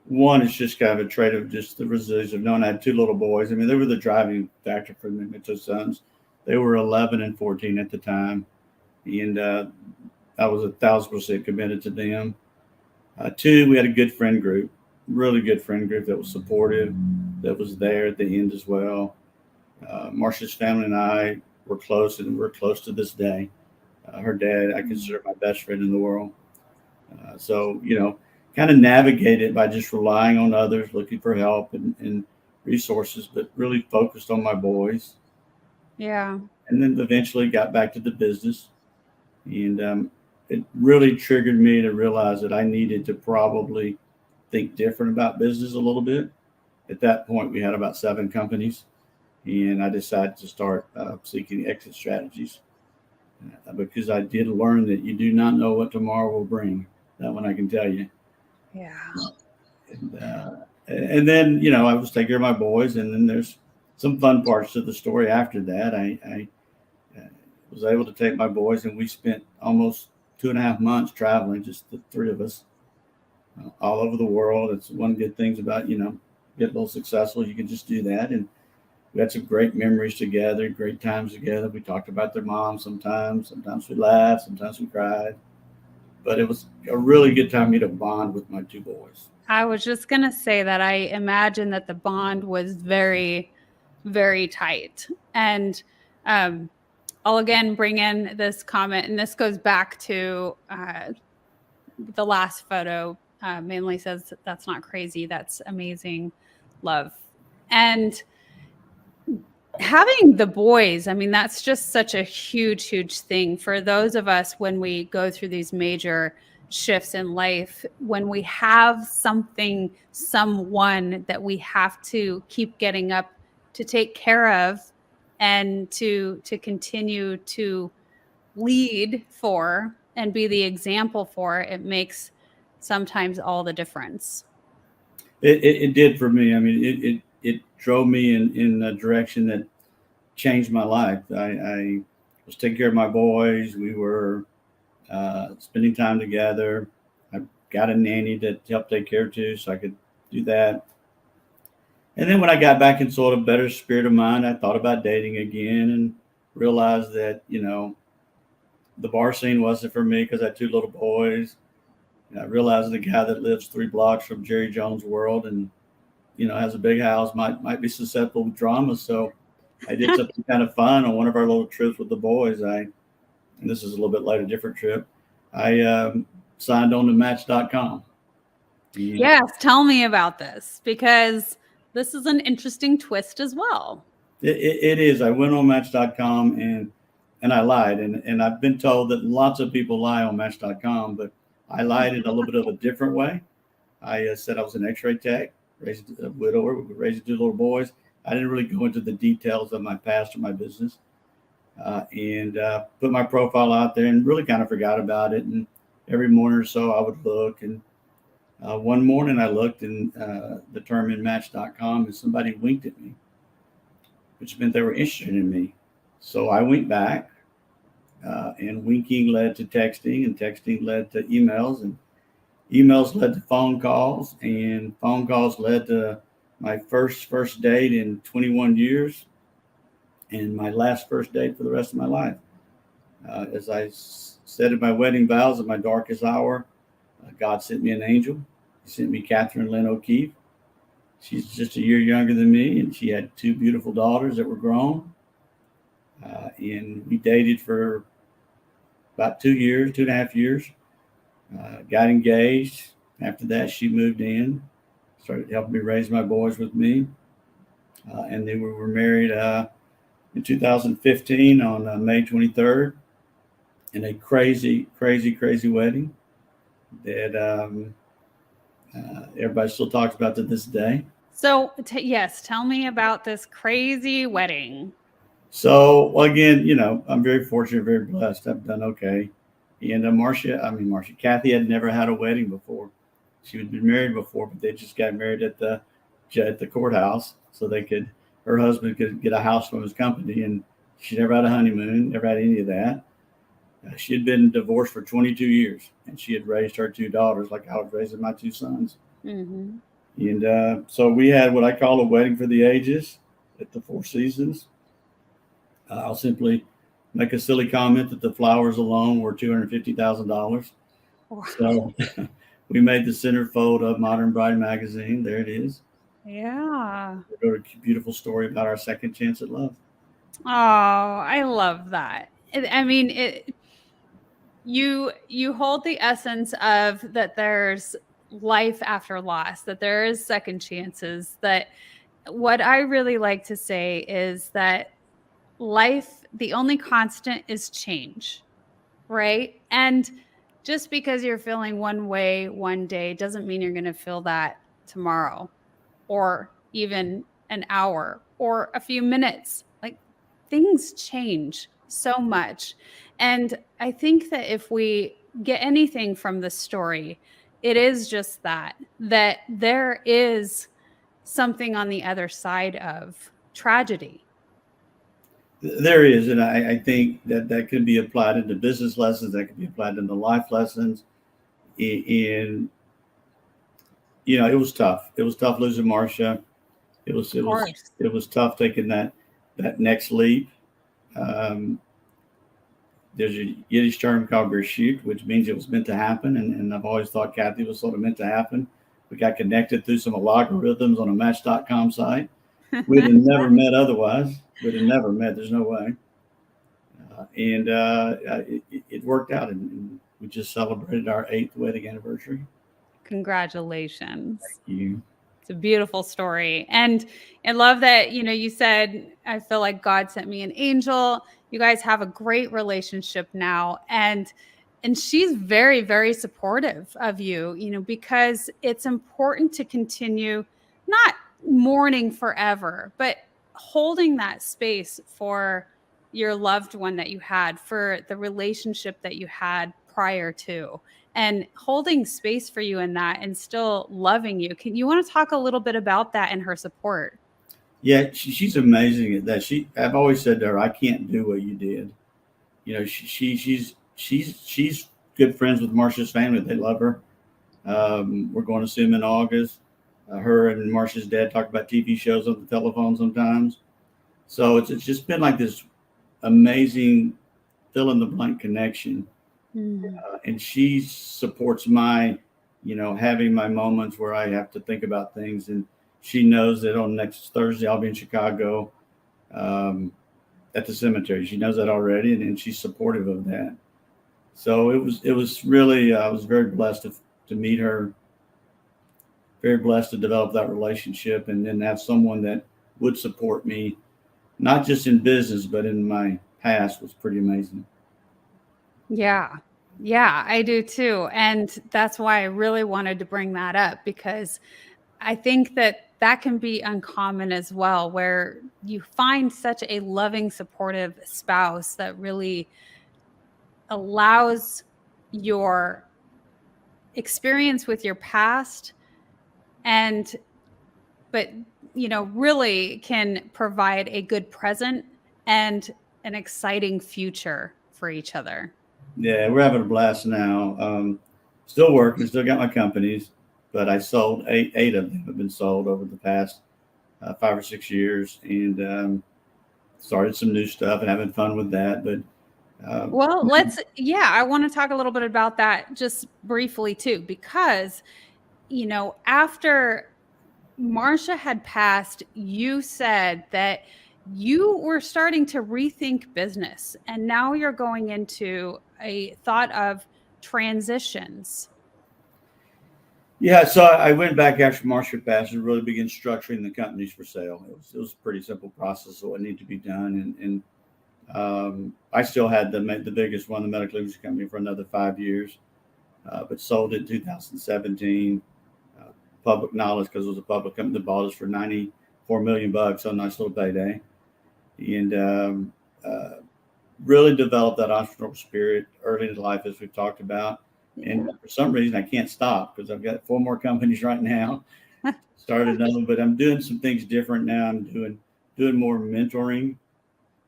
one is just kind of a trait of just the resilience of knowing I had 2 little boys. I mean, they were the driving factor for me, my 2 sons. They were 11 and 14 at the time. And I was 1,000% committed to them. 2, we had a good friend group, really good friend group that was supportive, that was there at the end as well. Marcia's family and I were close, and we're close to this day. Her dad, I consider my best friend in the world. So, kind of navigate it by just relying on others, looking for help and resources, but really focused on my boys. Yeah. And then eventually got back to the business. And it really triggered me to realize that I needed to probably think different about business a little bit. At that point, we had about 7 companies, and I decided to start seeking exit strategies because I did learn that you do not know what tomorrow will bring. That one I can tell you. Yeah. And then, I was taking care of my boys, and then there's some fun parts to the story after that. I was able to take my boys, and we spent almost 2.5 months traveling, just the 3 of us, all over the world. It's one of the good things about, get a little successful. You can just do that. And we had some great memories together, great times together. We talked about their mom sometimes. Sometimes we laughed, sometimes we cried. But it was a really good time for me to bond with my 2 boys. I was just going to say that I imagine that the bond was very, very tight. And I'll again bring in this comment, and this goes back to the last photo. Mainly says, "That's not crazy. That's amazing love." And having the boys, I mean, that's just such a huge, huge thing for those of us when we go through these major shifts in life, when we have someone that we have to keep getting up to take care of and to continue to lead for and be the example for, it makes sometimes all the difference. It did for me. I mean, it drove me in a direction that changed my life. I was taking care of my boys. We were spending time together. I got a nanny to help take care of too, so I could do that. And then when I got back in sort of better spirit of mind, I thought about dating again and realized that, the bar scene wasn't for me because I had 2 little boys. And I realized the guy that lives 3 blocks from Jerry Jones' world and, has a big house might be susceptible to drama. So I did something kind of fun on one of our little trips with the boys. And this is a little bit later, different trip. I signed on to Match.com. Yes, tell me about this, because this is an interesting twist as well. It is. I went on Match.com and I lied. And I've been told that lots of people lie on Match.com, but I lied in a little bit of a different way. I said I was an X-ray tech, raised a widower, raised 2 little boys. I didn't really go into the details of my past or my business, and put my profile out there and really kind of forgot about it. And every morning or so I would look. And one morning I looked and the term in Match.com and somebody winked at me, which meant they were interested in me. So I went back, and winking led to texting, and texting led to emails, and emails led to phone calls, and phone calls led to my first date in 21 years and my last first date for the rest of my life. As I said in my wedding vows, at my darkest hour, God sent me an angel. He sent me Catherine Lynn O'Keefe. She's just a year younger than me, and she had 2 beautiful daughters that were grown. And we dated for about 2.5 years. Got engaged. After that, she moved in, started helping me raise my boys with me. And then we were married in 2015 on May 23rd in a crazy, crazy, crazy wedding that everybody still talks about to this day. So, yes, tell me about this crazy wedding. So, again, I'm very fortunate, very blessed. I've done okay. And Kathy had never had a wedding before. She had been married before, but they just got married at the courthouse so her husband could get a house from his company. And she never had a honeymoon, never had any of that. She had been divorced for 22 years, and she had raised her 2 daughters like I was raising my 2 sons. Mm-hmm. And so we had what I call a wedding for the ages at the Four Seasons. I'll simply make a silly comment that the flowers alone were $250,000. Wow. So we made the centerfold of Modern Bride magazine. There it is. Yeah. We wrote a beautiful story about our second chance at love. Oh, I love that. I mean, you hold the essence of that there's life after loss, that there is second chances, that what I really like to say is that life, the only constant is change, right? And just because you're feeling one way one day doesn't mean you're going to feel that tomorrow or even an hour or a few minutes. Like things change so much. And I think that if we get anything from the story, it is just that there is something on the other side of tragedy. There is, and I think that can be applied into business lessons, that can be applied into life lessons. In it was tough. It was tough losing Marcia. It was Of it was course. it was tough taking that next leap. Um, there's a Yiddish term called Bereshit, which means it was meant to happen, and I've always thought Kathy was sort of meant to happen. We got connected through some algorithms on a Match.com site. We'd have never met otherwise. We'd have never met. There's no way. It worked out, and we just celebrated our 8th wedding anniversary. Congratulations. Thank you. It's a beautiful story. And I love that, you said, I feel like God sent me an angel. You guys have a great relationship now. And she's very, very supportive of you, because it's important to continue not mourning forever, but holding that space for your loved one that you had, for the relationship that you had prior to, and holding space for you in that and still loving you. You want to talk a little bit about that and her support? Yeah, she's amazing at that. I've always said to her, I can't do what you did. She's good friends with Marcia's family. They love her. We're going to see them in August. Her and Marcia's dad talk about TV shows on the telephone sometimes. So it's just been like this amazing fill in the blank connection. Mm-hmm. And she supports my, having my moments where I have to think about things. And she knows that on next Thursday I'll be in Chicago at the cemetery. She knows that already, and she's supportive of that. So it was really I was very blessed to meet her, very blessed to develop that relationship, and then have someone that would support me, not just in business but in my past, was pretty amazing. Yeah. Yeah, I do too. And that's why I really wanted to bring that up, because I think that can be uncommon as well, where you find such a loving, supportive spouse that really allows your experience with your past and but really can provide a good present and an exciting future for each other. Yeah, we're having a blast now. Still working, still got my companies, but I sold eight of them have been sold over the past 5 or 6 years, and started some new stuff and having fun with that. But Well, I want to talk a little bit about that just briefly too, because, after Marcia had passed, you said that you were starting to rethink business, and now you're going into a thought of transitions. yeah, so I went back after Marcia passed and really began structuring the companies for sale. It was a pretty simple process of what needed to be done, and I still had the biggest one, the medical imaging company, for another 5 years, but sold it in 2017. Public knowledge, because it was a public company that bought us for $94 million, so a nice little payday, and really developed that entrepreneurial spirit early in life, as we've talked about. And for some reason, I can't stop because I've got 4 more companies right now. Started another, but I'm doing some things different now. I'm doing more mentoring,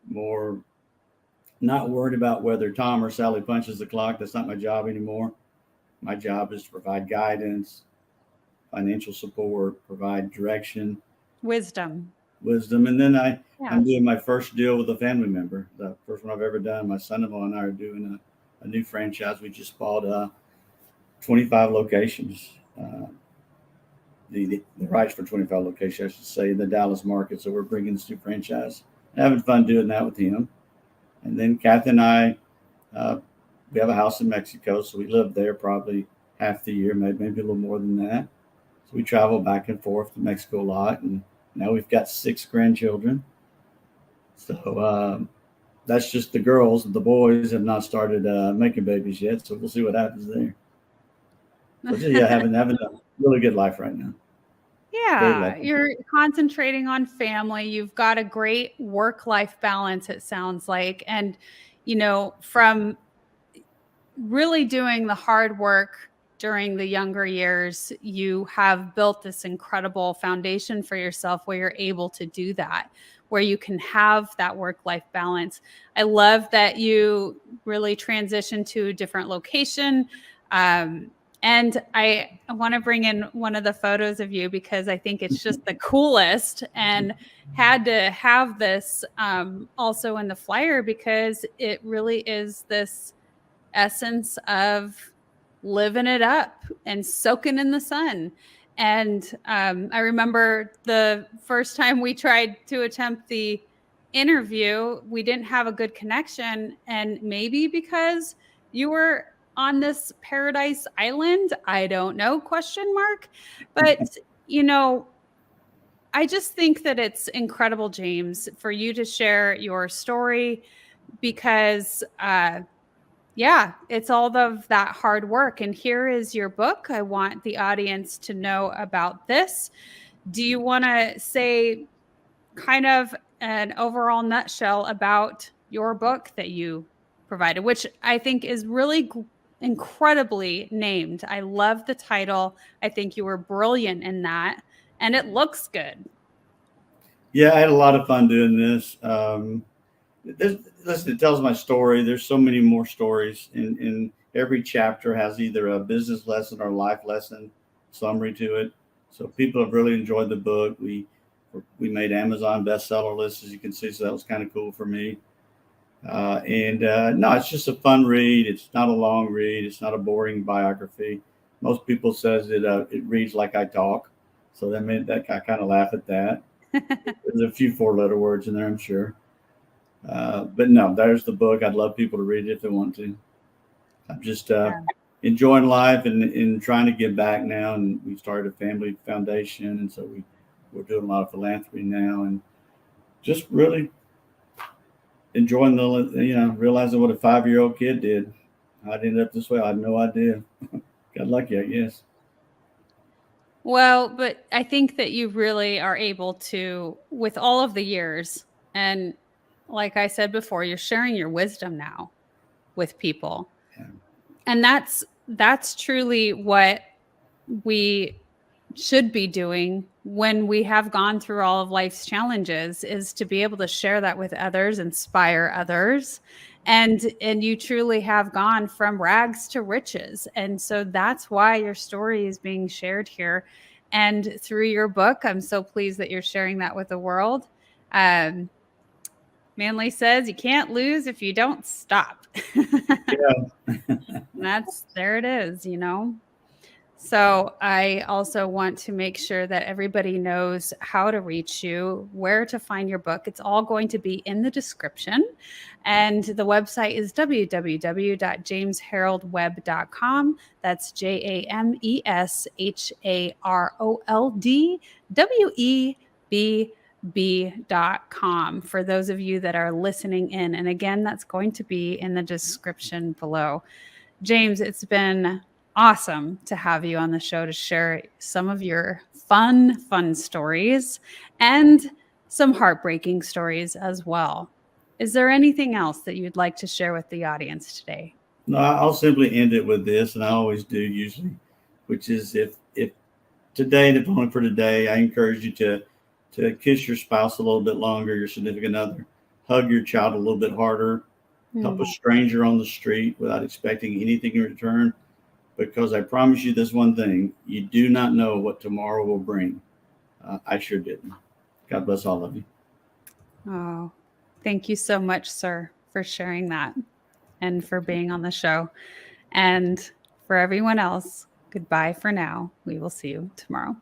more not worried about whether Tom or Sally punches the clock. That's not my job anymore. My job is to provide guidance, financial support, provide direction, Wisdom. and then I'm Yeah. doing my first deal with a family member, the first one I've ever done. My son-in-law and I are doing a new franchise. We just bought 25 locations, the rights for 25 locations, I should say, in the Dallas market. So we're bringing this new franchise, having fun doing that with him. And then Kathy and I, we have a house in Mexico, so we live there probably half the year, maybe a little more than that. So we travel back and forth to Mexico a lot, and now we've got 6 grandchildren. So that's just the girls. The boys have not started making babies yet, so we'll see what happens there. But yeah, having a really good life right now. Very Yeah, lucky. you're concentrating on family. You've got a great work-life balance, it sounds like. And, from really doing the hard work during the younger years, you have built this incredible foundation for yourself where you're able to do that, where you can have that work-life balance. I love that you really transitioned to a different location. And I want to bring in one of the photos of you because I think it's just the coolest, and had to have this also in the flyer because it really is this essence of living it up and soaking in the sun. And I remember the first time we tried to attempt the interview, we didn't have a good connection. And maybe because you were on this paradise island, I don't know, question mark. But, you know, I just think that it's incredible, James, for you to share your story because yeah, it's all of that hard work. And here is your book. I want the audience to know about this. Do you want to say kind of an overall nutshell about your book that you provided, which I think is really incredibly named? I love the title. I think you were brilliant in that, and it looks good. Yeah, I had a lot of fun doing this. Listen, it tells my story. There's so many more stories, and every chapter has either a business lesson or life lesson summary to it. So people have really enjoyed the book. We made Amazon bestseller list, as you can see, so that was kind of cool for me. No, it's just a fun read. It's not a long read. It's not a boring biography. Most people says it reads like I talk, so that I kind of laugh at that. There's a few four-letter words in there, I'm sure. But no, there's the book. I'd love people to read it if they want to. I'm just enjoying life and trying to give back now. And we started a family foundation, and so we're doing a lot of philanthropy now, and just really enjoying realizing what a 5-year-old kid did. I'd end up this way. I had no idea. Got lucky, I guess. Well, but I think that you really are able to, with all of the years, and like I said before, you're sharing your wisdom now with people. Yeah. And that's truly what we should be doing when we have gone through all of life's challenges, is to be able to share that with others, inspire others. And you truly have gone from rags to riches. And so that's why your story is being shared here. And through your book, I'm so pleased that you're sharing that with the world. Manly says you can't lose if you don't stop. Yeah. There it is, So I also want to make sure that everybody knows how to reach you, where to find your book. It's all going to be in the description. And the website is www.jamesharoldwebb.com. That's JamesHaroldWebb.com for those of you that are listening in. And again, that's going to be in the description below. James, it's been awesome to have you on the show to share some of your fun stories and some heartbreaking stories as well. Is there anything else that you'd like to share with the audience today? No, I'll simply end it with this, and I always do usually, which is if today, and if only for today, I encourage you to kiss your spouse a little bit longer, your significant other, hug your child a little bit harder, help a stranger on the street without expecting anything in return. Because I promise you this one thing, you do not know what tomorrow will bring. I sure didn't. God bless all of you. Oh, thank you so much, sir, for sharing that and for being on the show. And for everyone else, goodbye for now. We will see you tomorrow.